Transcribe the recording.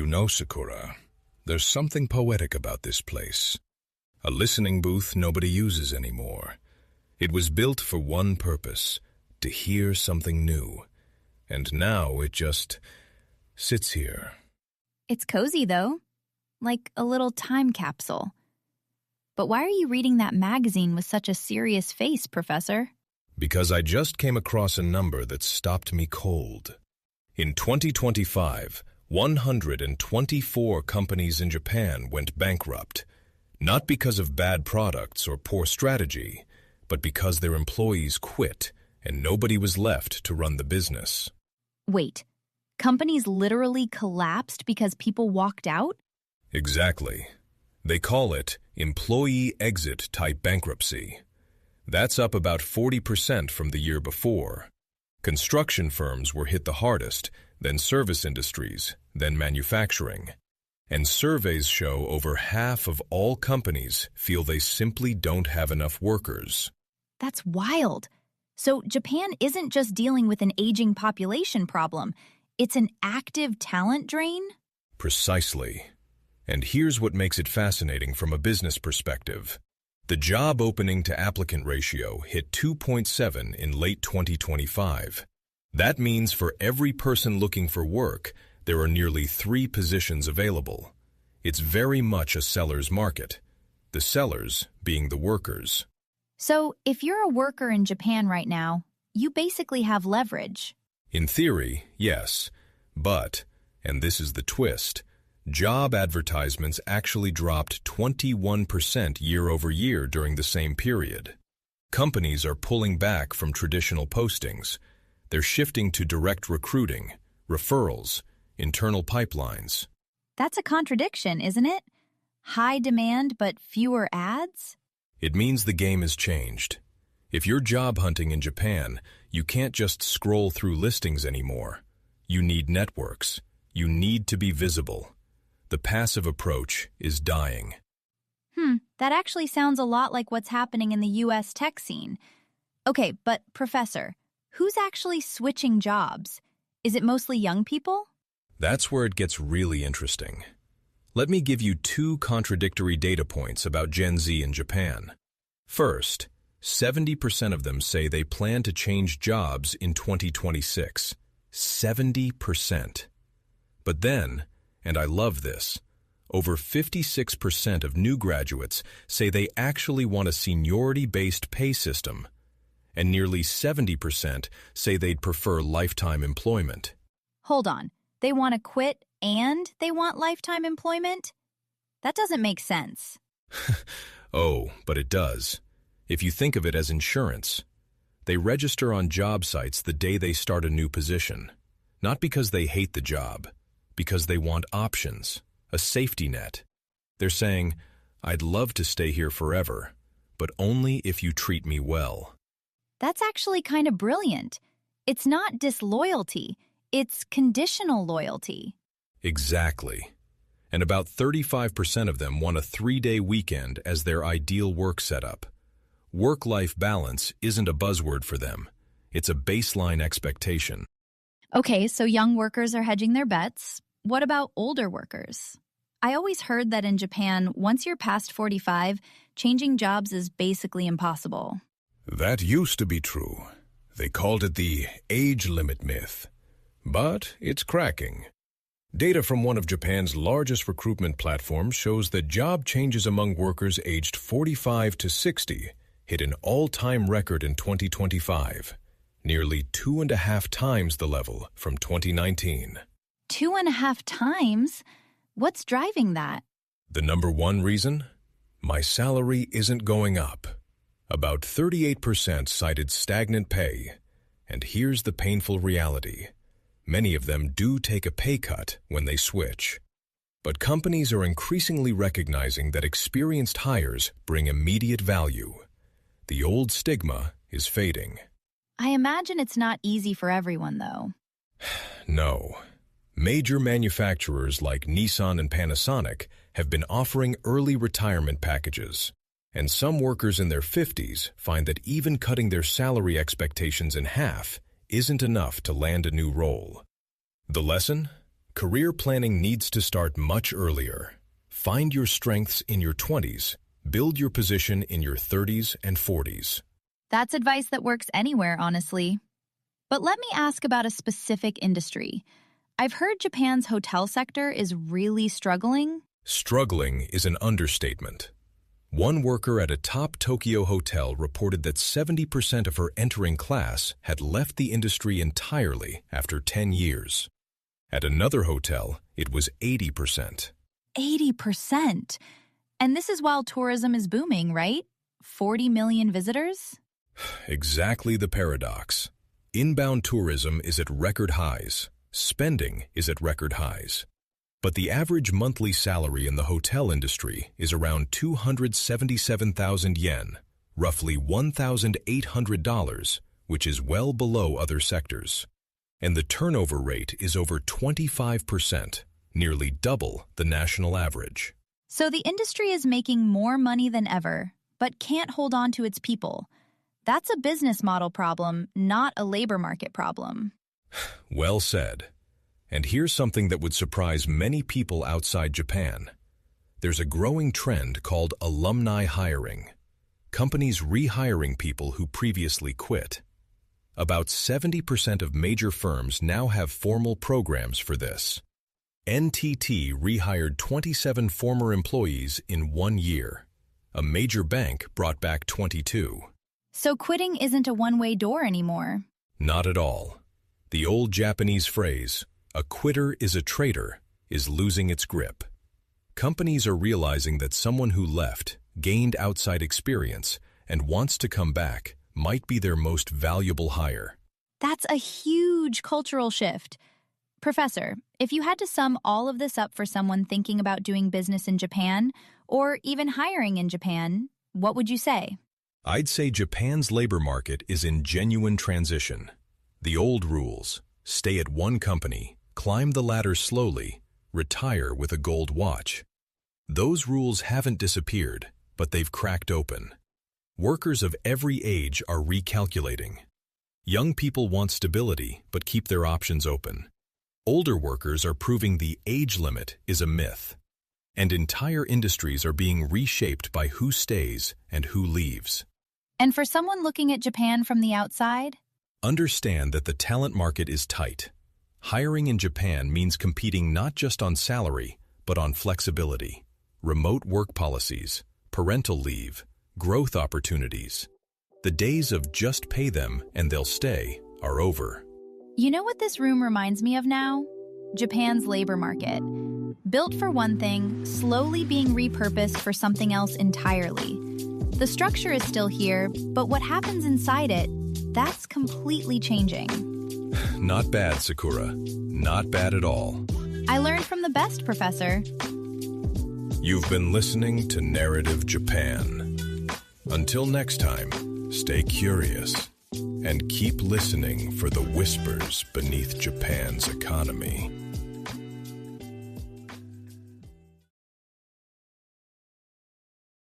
You know, Sakura, there's something poetic about this place. A listening booth nobody uses anymore. It was built for one purpose, to hear something new. And now it just sits here. It's cozy, though. Like a little time capsule. But why are you reading that magazine with such a serious face, Professor? Because I just came across a number that stopped me cold. In 2025, 124 companies in Japan went bankrupt. Not because of bad products or poor strategy, but because their employees quit and nobody was left to run the business. Wait, companies literally collapsed because people walked out? Exactly. They call it employee exit type bankruptcy. That's up about 40% from the year before. Construction firms were hit the hardest, then service industries, then manufacturing. And surveys show over half of all companies feel they simply don't have enough workers. That's wild. So Japan isn't just dealing with an aging population problem. It's an active talent drain? Precisely. And here's what makes it fascinating from a business perspective. The job opening to applicant ratio hit 2.7 in late 2025. That means for every person looking for work, there are nearly 3 positions available. It's very much a seller's market, the sellers being the workers. So if you're a worker in Japan right now, you basically have leverage. In theory, yes. But, and this is the twist, job advertisements actually dropped 21% year over year during the same period. Companies are pulling back from traditional postings. They're shifting to direct recruiting, referrals, internal pipelines. That's a contradiction, isn't it? High demand but fewer ads? It means the game has changed. If you're job hunting in Japan, you can't just scroll through listings anymore. You need networks. You need to be visible. The passive approach is dying. That actually sounds a lot like what's happening in the US tech scene. Okay, but Professor, who's actually switching jobs? Is it mostly young people? That's where it gets really interesting. Let me give you 2 contradictory data points about Gen Z in Japan. First, 70% of them say they plan to change jobs in 2026. 70%. But then, and I love this, over 56% of new graduates say they actually want a seniority-based pay system, and nearly 70% say they'd prefer lifetime employment. Hold on. They want to quit and they want lifetime employment? That doesn't make sense. Oh, but it does. If you think of it as insurance, they register on job sites the day they start a new position, not because they hate the job, because they want options, a safety net. They're saying, I'd love to stay here forever, but only if you treat me well. That's actually kind of brilliant. It's not disloyalty, it's conditional loyalty. Exactly. And about 35% of them want a 3-day weekend as their ideal work setup. Work-life balance isn't a buzzword for them. It's a baseline expectation. Okay, so young workers are hedging their bets. What about older workers? I always heard that in Japan, once you're past 45, changing jobs is basically impossible. That used to be true. They called it the age limit myth. But it's cracking. Data from one of Japan's largest recruitment platforms shows that job changes among workers aged 45 to 60 hit an all-time record in 2025, nearly 2.5 times the level from 2019. 2.5 times? What's driving that? The number one reason? My salary isn't going up. About 38% cited stagnant pay. And here's the painful reality. Many of them do take a pay cut when they switch. But companies are increasingly recognizing that experienced hires bring immediate value. The old stigma is fading. I imagine it's not easy for everyone, though. No. Major manufacturers like Nissan and Panasonic have been offering early retirement packages. And some workers in their 50s find that even cutting their salary expectations in half isn't enough to land a new role. The lesson? Career planning needs to start much earlier. Find your strengths in your 20s, build your position in your 30s and 40s. That's advice that works anywhere, honestly. But let me ask about a specific industry. I've heard Japan's hotel sector is really struggling. Struggling is an understatement. One worker at a top Tokyo hotel reported that 70% of her entering class had left the industry entirely after 10 years. At another hotel, it was 80%. 80%? And this is while tourism is booming, right? 40 million visitors? Exactly the paradox. Inbound tourism is at record highs. Spending is at record highs. But the average monthly salary in the hotel industry is around 277,000 yen, roughly $1,800, which is well below other sectors. And the turnover rate is over 25%, nearly double the national average. So the industry is making more money than ever, but can't hold on to its people. That's a business model problem, not a labor market problem. Well said. And here's something that would surprise many people outside Japan. There's a growing trend called alumni hiring. Companies rehiring people who previously quit. About 70% of major firms now have formal programs for this. NTT rehired 27 former employees in 1 year. A major bank brought back 22. So quitting isn't a one-way door anymore. Not at all. The old Japanese phrase, "A quitter is a traitor," is losing its grip. Companies are realizing that someone who left, gained outside experience, and wants to come back might be their most valuable hire. That's a huge cultural shift. Professor, if you had to sum all of this up for someone thinking about doing business in Japan, or even hiring in Japan, what would you say? I'd say Japan's labor market is in genuine transition. The old rules, stay at one company, climb the ladder slowly, retire with a gold watch. Those rules haven't disappeared, but they've cracked open. Workers of every age are recalculating. Young people want stability, but keep their options open. Older workers are proving the age limit is a myth. And entire industries are being reshaped by who stays and who leaves. And for someone looking at Japan from the outside? Understand that the talent market is tight. Hiring in Japan means competing not just on salary, but on flexibility, remote work policies, parental leave, growth opportunities. The days of just pay them and they'll stay are over. You know what this room reminds me of now? Japan's labor market. Built for one thing, slowly being repurposed for something else entirely. The structure is still here, but what happens inside it, that's completely changing. Not bad, Sakura. Not bad at all. I learned from the best, Professor. You've been listening to Narrative Japan. Until next time, stay curious and keep listening for the whispers beneath Japan's economy.